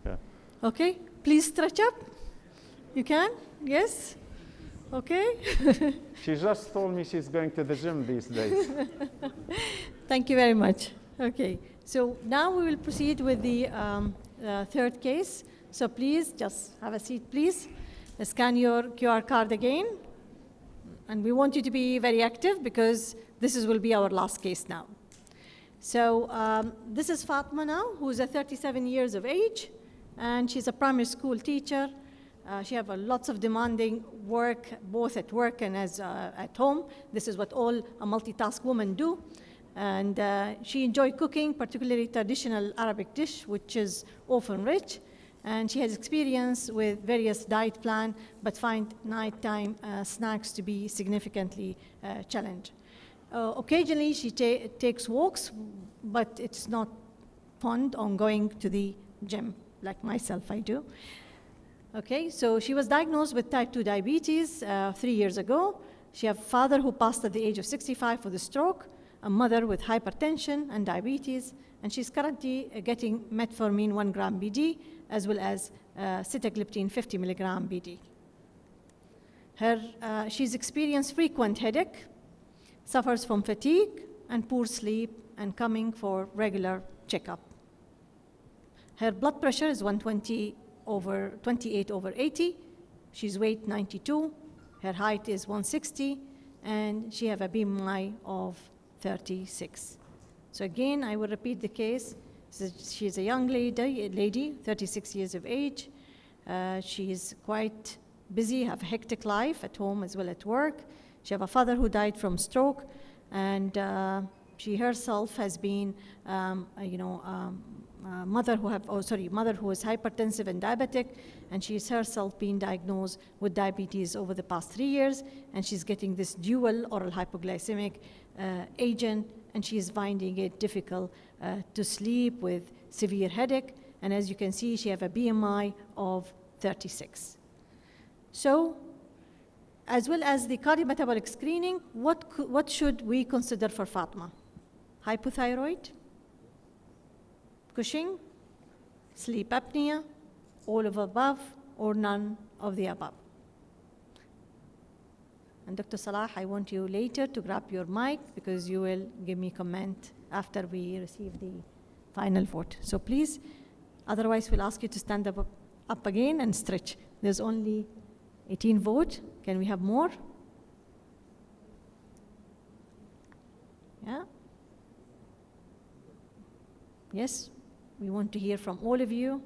Yeah. Okay, please stretch up. You can? Yes? Okay. She just told me she's going to the gym these days. Thank you very much. Okay, so now we will proceed with the third case. So please, just have a seat, please. Scan your QR card again. And we want you to be very active because will be our last case now. So this is Fatma now, who's 37 years of age, and she's a primary school teacher. She has lots of demanding work, both at work and at home. This is what all a multitask woman do. And she enjoys cooking, particularly traditional Arabic dish, which is often rich. And she has experience with various diet plans, but find nighttime snacks to be significantly challenging. Occasionally, she takes walks, but it's not fond on going to the gym, like myself, I do. Okay, so she was diagnosed with type 2 diabetes 3 years ago. She has a father who passed at the age of 65 with a stroke, a mother with hypertension and diabetes, and she's currently getting metformin 1 gram BD, as well as sitagliptin 50 milligram BD. She's experienced frequent headache, suffers from fatigue and poor sleep, and coming for regular checkup. Her blood pressure is 128/80. She's weight 92. Her height is 160, and she has a BMI of 36. So again, I will repeat the case. She's a young lady, 36 years of age. She is quite busy, have a hectic life at home as well as at work. She has a father who died from stroke, and she herself has been, mother who is hypertensive and diabetic, and she's herself been diagnosed with diabetes over the past 3 years, and she's getting this dual oral hypoglycemic agent, and she's finding it difficult to sleep with severe headache, and as you can see, she has a BMI of 36. So, as well as the cardiometabolic screening, what should we consider for Fatma? Hypothyroid, Cushing, sleep apnea, all of above, or none of the above. And Dr. Salah, I want you later to grab your mic because you will give me comment after we receive the final vote. So please, otherwise we'll ask you to stand up again and stretch. There's only 18 votes. Can we have more? Yeah? Yes? We want to hear from all of you.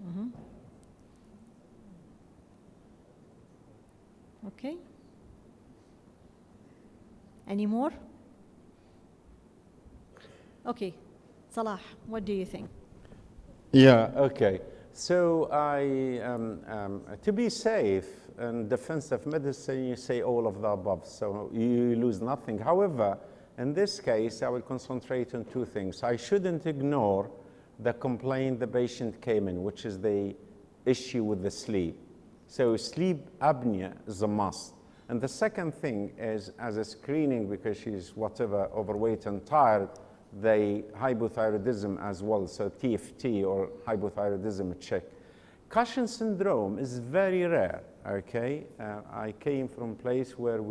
Mm-hmm. Okay. Any more? Okay. Salah, what do you think? Yeah, okay. So to be safe in defensive medicine, you say all of the above, so you lose nothing. However, in this case, I will concentrate on two things. I shouldn't ignore the complaint the patient came in, which is the issue with the sleep. So sleep apnea is a must. And the second thing is, as a screening, because she's whatever, overweight and tired, the hypothyroidism as well, so TFT or hypothyroidism check. Cushing syndrome is very rare, okay? I came from a place where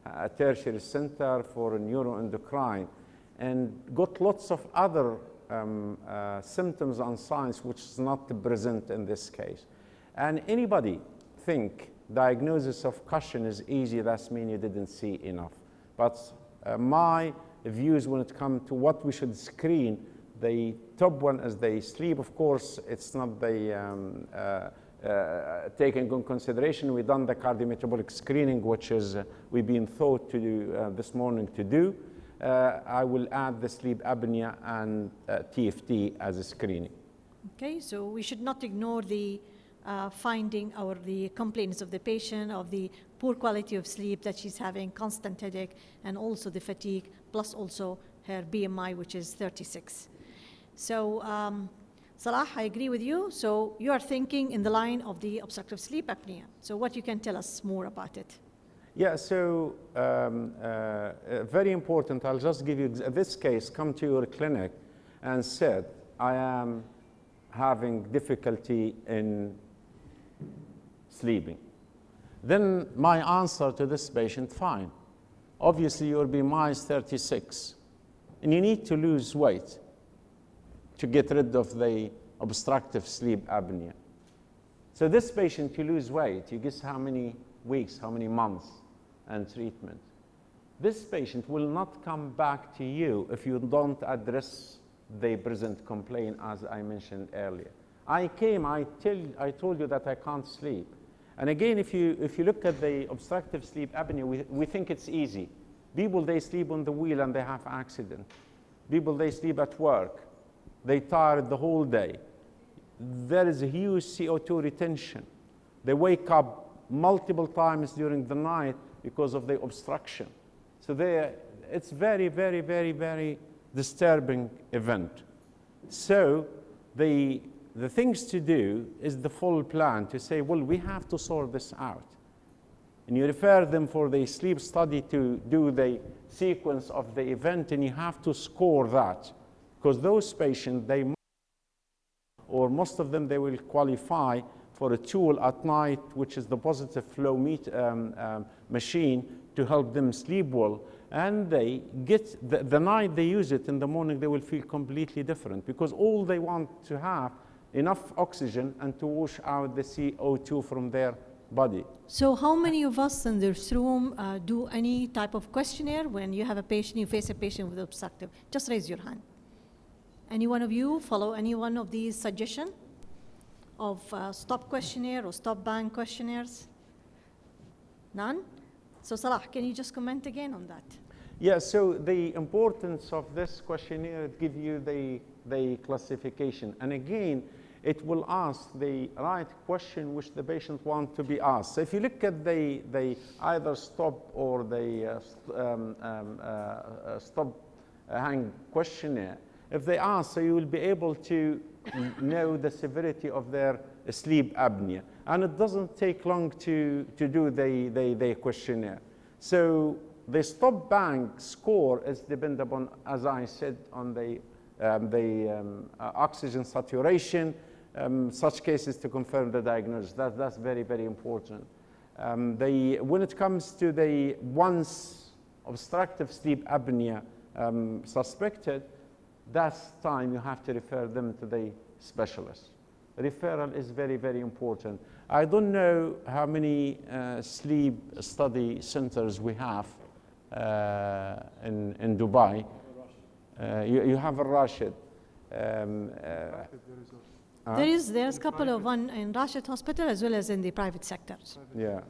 a tertiary center for neuroendocrine, and got lots of other symptoms and signs which is not present in this case. And anybody think diagnosis of Cushing is easy, that means you didn't see enough. But my views when it comes to what we should screen, the top one is the sleep. Of course, it's not the taken into consideration. We've done the cardiometabolic screening, which is we've been thought to do this morning to do. I will add the sleep apnea and TFT as a screening. Okay, so we should not ignore the finding or the complaints of the patient of the poor quality of sleep that she's having, constant headache, and also the fatigue, plus also her BMI, which is 36. So Salah, I agree with you. So you are thinking in the line of the obstructive sleep apnea. So what you can tell us more about it? Yeah, so very important. I'll just give you this case. Come to your clinic and said, I am having difficulty in sleeping. Then my answer to this patient, fine. Obviously, your BMI is 36, and you need to lose weight to get rid of the obstructive sleep apnea. So this patient, to lose weight, you guess how many weeks, how many months and treatment. This patient will not come back to you if you don't address the present complaint, as I mentioned earlier. I told you that I can't sleep. And again, if you look at the obstructive sleep apnea, we think it's easy. People, they sleep on the wheel and they have accident. People, they sleep at work. They tired the whole day. There is a huge CO2 retention. They wake up multiple times during the night because of the obstruction. So it's very, very, very, very disturbing event. So the things to do is the full plan to say, well, we have to sort this out. And you refer them for the sleep study to do the sequence of the event, and you have to score that. Because those patients, or most of them, they will qualify for a tool at night, which is the positive flow machine to help them sleep well. And they get, the night they use it, in the morning they will feel completely different, because all they want to have enough oxygen and to wash out the CO2 from their body. So how many of us in this room do any type of questionnaire when you have a patient, you face a patient with obstructive? Just raise your hand. Any one of you follow any one of these suggestions of stop questionnaire or stop bang questionnaires? None? So Salah, can you just comment again on that? Yeah, so the importance of this questionnaire, it gives you the classification. And again, it will ask the right question which the patient wants to be asked. So if you look at the either stop or the stop hang questionnaire, if they ask, so you will be able to know the severity of their sleep apnea. And it doesn't take long to do the questionnaire. So the stop bang score is dependent upon, as I said, on the oxygen saturation, such cases to confirm the diagnosis. That's very, very important. When it comes to the once obstructive sleep apnea suspected, that's time you have to refer them to the specialist. Referral is very, very important. I don't know how many sleep study centers we have in Dubai. You have a Rashid. There's a couple of one in Rashid Hospital as well as in the private sectors. Yeah.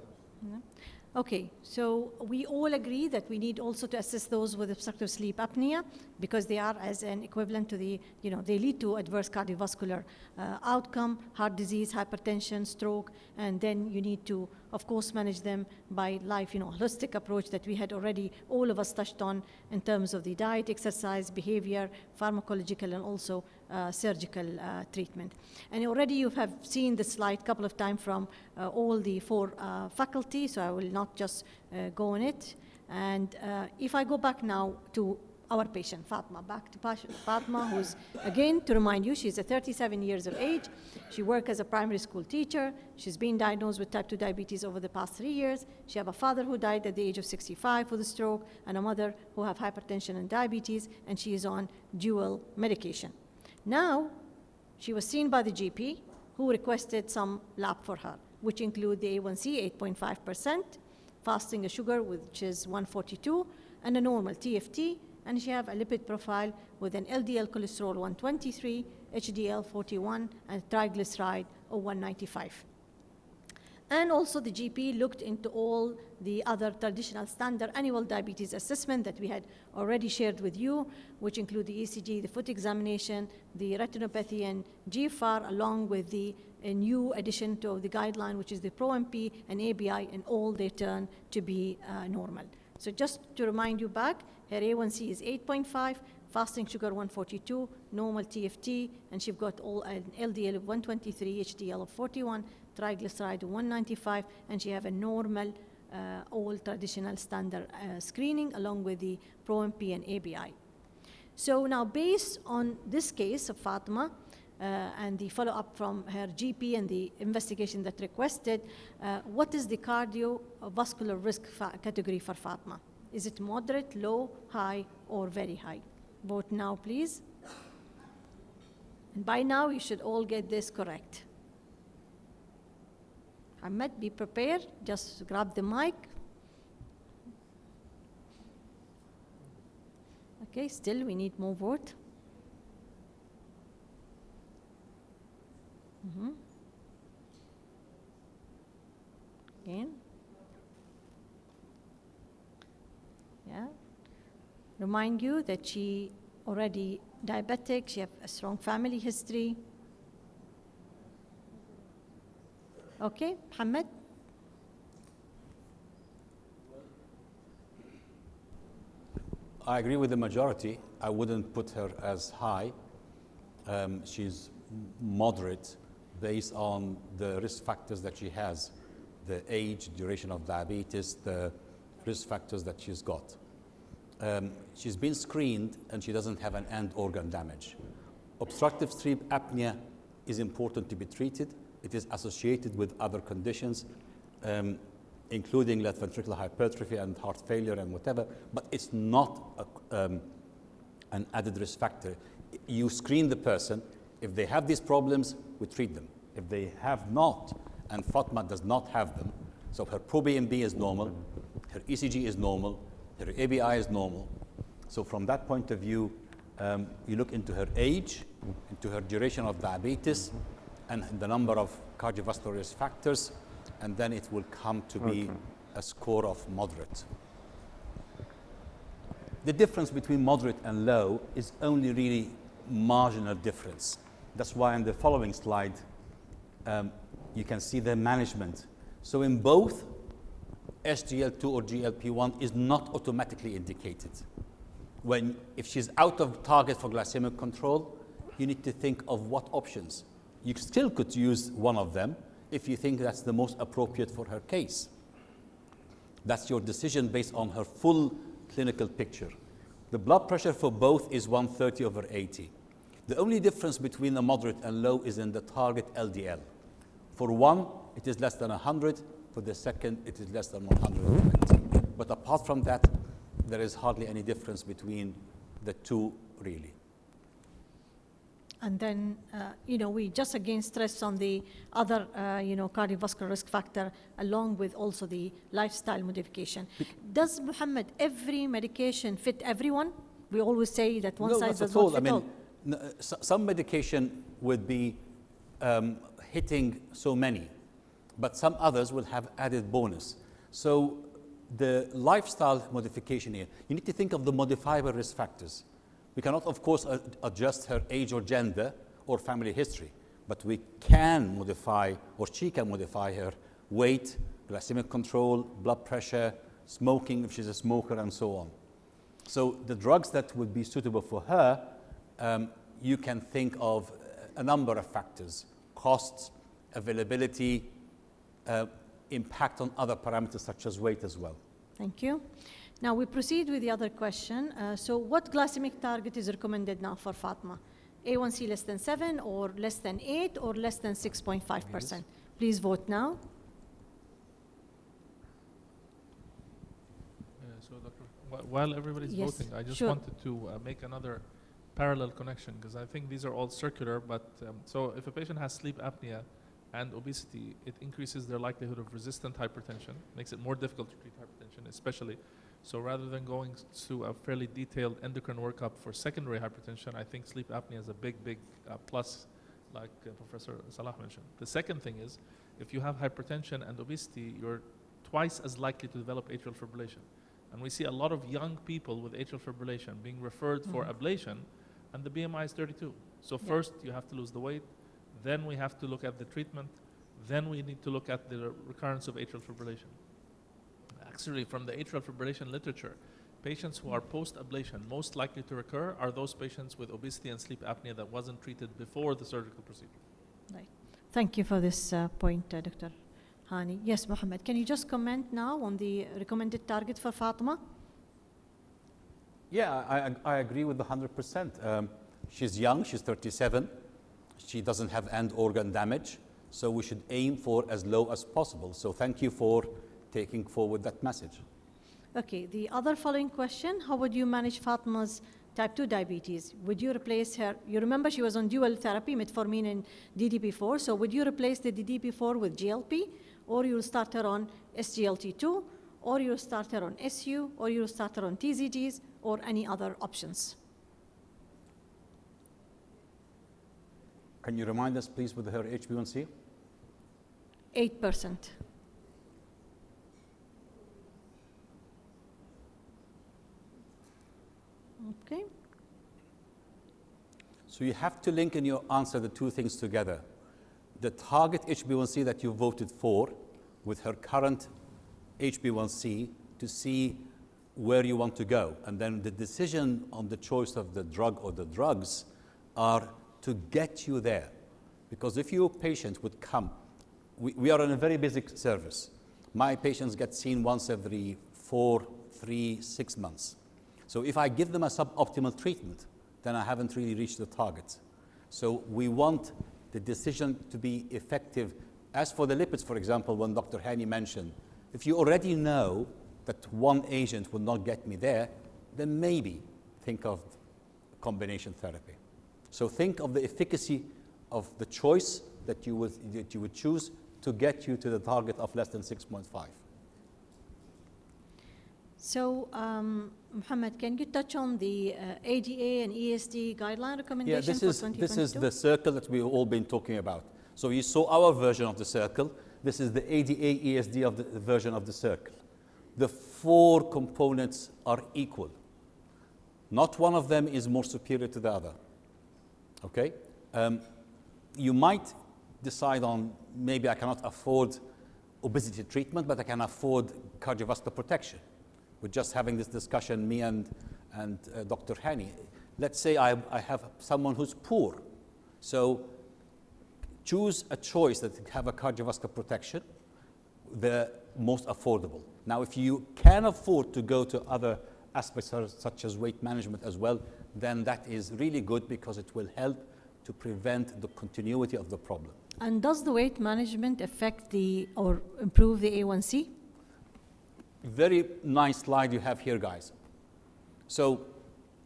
Okay, so we all agree that we need also to assess those with obstructive sleep apnea because they are as an equivalent to the, they lead to adverse cardiovascular outcome, heart disease, hypertension, stroke, and then you need to, of course, manage them by holistic approach that we had already, all of us touched on in terms of the diet, exercise, behavior, pharmacological, and also surgical treatment. And already you have seen the slide a couple of times from all the four faculty, so I will not just go on it. And if I go back now to our patient, Fatma, back to Fatma, who's, again, to remind you, she's 37 years of age. She works as a primary school teacher. She's been diagnosed with type 2 diabetes over the past 3 years. She has a father who died at the age of 65 with a stroke, and a mother who have hypertension and diabetes, and she is on dual medication. Now, she was seen by the GP, who requested some lab for her, which include the A1C, 8.5%, fasting a sugar, which is 142, and a normal TFT, and she have a lipid profile with an LDL cholesterol 123, HDL 41, and triglyceride of 195. And also the GP looked into all the other traditional standard annual diabetes assessment that we had already shared with you, which include the ECG, the foot examination, the retinopathy, and GFR, along with the new addition to the guideline, which is the ProMP and ABI, and all they turn to be normal. So just to remind you back, her A1C is 8.5, fasting sugar 142, normal TFT, and she's got all an LDL of 123, HDL of 41, triglyceride of 195, and she have a normal all traditional standard screening along with the ProMP and ABI. So now based on this case of Fatima and the follow-up from her GP and the investigation that requested, what is the cardiovascular risk category for Fatima? Is it moderate, low, high, or very high? Vote now, please. And by now, you should all get this correct. Ahmed, be prepared. Just grab the mic. Okay, still we need more vote. Again. Yeah. Remind you that she already diabetic, she have a strong family history. Okay, Mohammed? I agree with the majority. I wouldn't put her as high. She's moderate based on the risk factors that she has, the age, duration of diabetes, the risk factors that she's got. She's been screened and she doesn't have an end organ damage. Obstructive sleep apnea is important to be treated. It is associated with other conditions, including left ventricular hypertrophy and heart failure and whatever, but it's not an added risk factor. You screen the person. If they have these problems, we treat them. If they have not, and Fatma does not have them, so her ProBNP is normal, her ECG is normal, her ABI is normal. So from that point of view, you look into her age, into her duration of diabetes, and the number of cardiovascular risk factors, and then it will come to be a score of moderate. The difference between moderate and low is only really marginal difference. That's why in the following slide, you can see the management. So in both, SGL2 or GLP-1 is not automatically indicated. If she's out of target for glycemic control, you need to think of what options. You still could use one of them if you think that's the most appropriate for her case. That's your decision based on her full clinical picture. The blood pressure for both is 130/80. The only difference between the moderate and low is in the target LDL. For one, it is less than 100. For the second, it is less than 120. But apart from that, there is hardly any difference between the two, really. And then, we just again stress on the other, cardiovascular risk factor, along with also the lifestyle modification. Does, Mohammed, every medication fit everyone? We always say that one size does not fit all. Some medication would be hitting so many, but some others will have added bonus. So the lifestyle modification here, you need to think of the modifiable risk factors. We cannot, of course, adjust her age or gender or family history, but we can modify, or she can modify her weight, glycemic control, blood pressure, smoking if she's a smoker, and so on. So the drugs that would be suitable for her, you can think of a number of factors: costs, availability, impact on other parameters such as weight as well. Thank you. Now we proceed with the other question. So what glycemic target is recommended now for Fatma? A1C less than 7 or less than 8 or less than 6.5%? Please vote now. So Dr. While everybody's voting, I just wanted to make another parallel connection, because I think these are all circular, but so if a patient has sleep apnea and obesity, it increases their likelihood of resistant hypertension, makes it more difficult to treat hypertension, especially. So rather than going to a fairly detailed endocrine workup for secondary hypertension, I think sleep apnea is a big plus, like Professor Salah mentioned. The second thing is, if you have hypertension and obesity, you're twice as likely to develop atrial fibrillation. And we see a lot of young people with atrial fibrillation being referred for ablation, and the BMI is 32. So first you have to lose the weight, then we have to look at the treatment, then we need to look at the recurrence of atrial fibrillation. Actually, from the atrial fibrillation literature, patients who are post-ablation most likely to recur are those patients with obesity and sleep apnea that wasn't treated before the surgical procedure. Right. Thank you for this point, Dr. Hani. Yes, Mohammed, can you just comment now on the recommended target for Fatima? Yeah, I agree with the 100%. She's young, she's 37. She doesn't have end organ damage, so we should aim for as low as possible. So thank you for taking forward that message. Okay, the other following question, how would you manage Fatima's type 2 diabetes? Would you replace her? You remember she was on dual therapy, metformin and DDP4. So would you replace the DDP4 with GLP, or you'll start her on SGLT2, or you'll start her on SU, or you'll start her on TZGs, or any other options? Can you remind us, please, with her HbA1c? 8%. Okay. So you have to link in your answer the two things together. The target HbA1c that you voted for with her current HbA1c to see where you want to go. And then the decision on the choice of the drug or the drugs are to get you there. Because if your patient would come, we are in a very busy service. My patients get seen once every 4, 3, 6 months. So if I give them a suboptimal treatment, then I haven't really reached the target. So we want the decision to be effective. As for the lipids, for example, when Dr. Hani mentioned, if you already know that one agent will not get me there, then maybe think of combination therapy. So think of the efficacy of the choice that you would choose to get you to the target of less than 6.5. So, Mohammed, can you touch on the ADA and ESD guideline recommendations for 2022? This is the circle that we've all been talking about. So you saw our version of the circle. This is the ADA, ESD of the version of the circle. The 4 components are equal. Not one of them is more superior to the other. Okay? You might decide on, maybe I cannot afford obesity treatment, but I can afford cardiovascular protection. We're just having this discussion, me and Dr. Hani. Let's say I have someone who's poor. So choose a choice that have a cardiovascular protection, the most affordable. Now, if you can afford to go to other aspects such as weight management as well, then that is really good because it will help to prevent the continuity of the problem. And does the weight management affect or improve the A1C? Very nice slide you have here, guys. So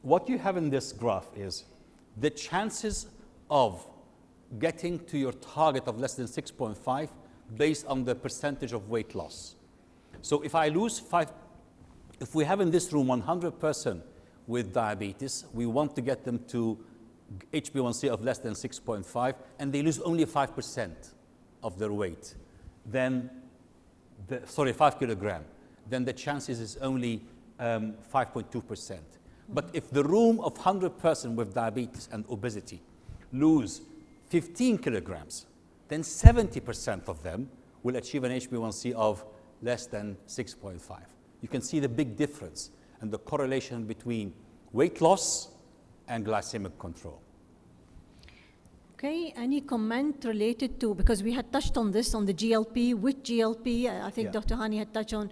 what you have in this graph is the chances of getting to your target of less than 6.5 based on the percentage of weight loss. So if I lose 5, if we have in this room 100% with diabetes, we want to get them to HbA1c of less than 6.5, and they lose only 5% of their weight, then, 5 kilogram, then the chances is only 5.2%. But if the room of 100% with diabetes and obesity lose 15 kilograms, then 70% of them will achieve an HbA1c of less than 6.5. You can see the big difference and the correlation between weight loss and glycemic control. Okay, any comment related to, because we had touched on this on the GLP, with GLP, I think Dr. Hani had touched on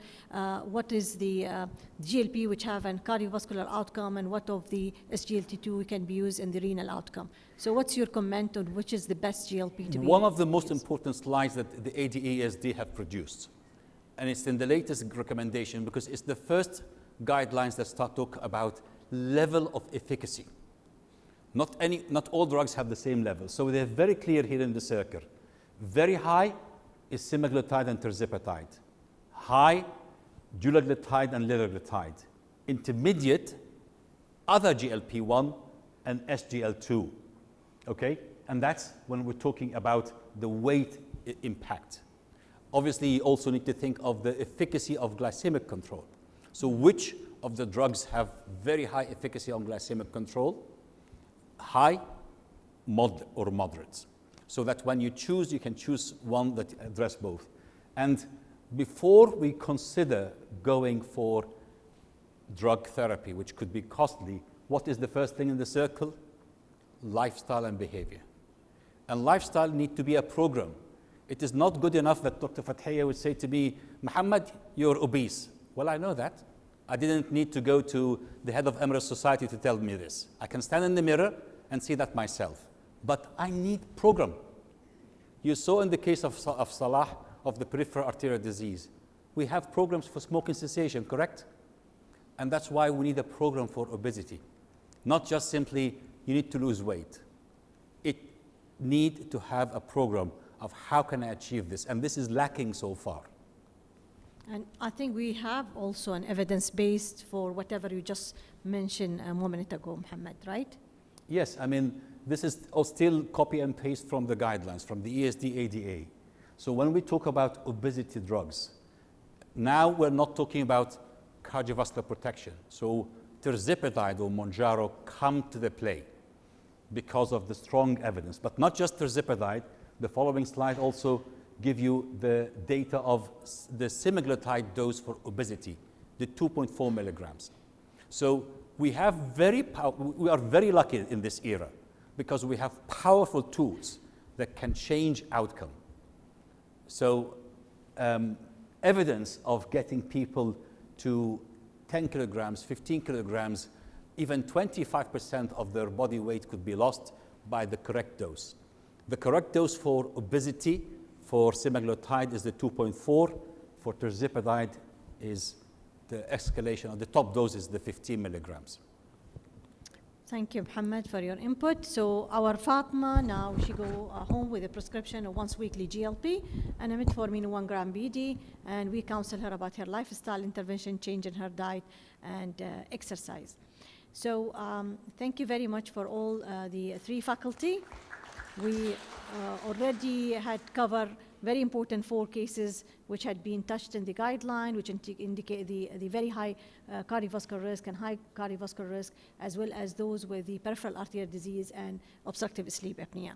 what is the GLP which have a cardiovascular outcome and what of the SGLT2 can be used in the renal outcome. So what's your comment on which is the best GLP to be One of the most used? important slides that the ADA-ESD have produced, and it's in the latest recommendation because it's the first guidelines that start talk about level of efficacy. Not all drugs have the same level. So they're very clear here in the circle. Very high is semaglutide and tirzepatide. High, dulaglutide and liraglutide. Intermediate, other GLP-1 and SGL2. Okay? And that's when we're talking about the weight impact. Obviously, you also need to think of the efficacy of glycemic control. So which of the drugs have very high efficacy on glycemic control? High, or moderate. So that when you choose, you can choose one that address both. And before we consider going for drug therapy, which could be costly, what is the first thing in the circle? Lifestyle and behavior. And lifestyle need to be a program. It is not good enough that Dr. Fathiya would say to me, Muhammad, you're obese. Well, I know that. I didn't need to go to the head of Emirates Society to tell me this. I can stand in the mirror and see that myself. But I need program. You saw in the case of Salah, of the peripheral arterial disease, we have programs for smoking cessation, correct? And that's why we need a program for obesity. Not just simply, you need to lose weight. It need to have a program of how can I achieve this, and this is lacking so far. And I think we have also an evidence-based for whatever you just mentioned a moment ago, Muhammad, right? Yes, I mean, this is still copy and paste from the guidelines, from the ESD ADA. So when we talk about obesity drugs, now we're not talking about cardiovascular protection. So tirzepatide or Mounjaro come to the play because of the strong evidence. But not just tirzepatide, the following slide also give you the data of the semaglutide dose for obesity, the 2.4 milligrams. So we are very lucky in this era because we have powerful tools that can change outcome. So evidence of getting people to 10 kilograms, 15 kilograms, even 25% of their body weight could be lost by the correct dose. The correct dose for obesity for semaglutide is the 2.4. For tirzepatide is the escalation, or the top dose is the 15 milligrams. Thank you, Muhammad, for your input. So our Fatma, now she go home with a prescription of once weekly GLP and a metformin 1 gram BD, and we counsel her about her lifestyle intervention, change in her diet and exercise. So thank you very much for all the three faculty. We already had covered very important 4 cases which had been touched in the guideline, which indicate the very high cardiovascular risk and high cardiovascular risk, as well as those with the peripheral arterial disease and obstructive sleep apnea.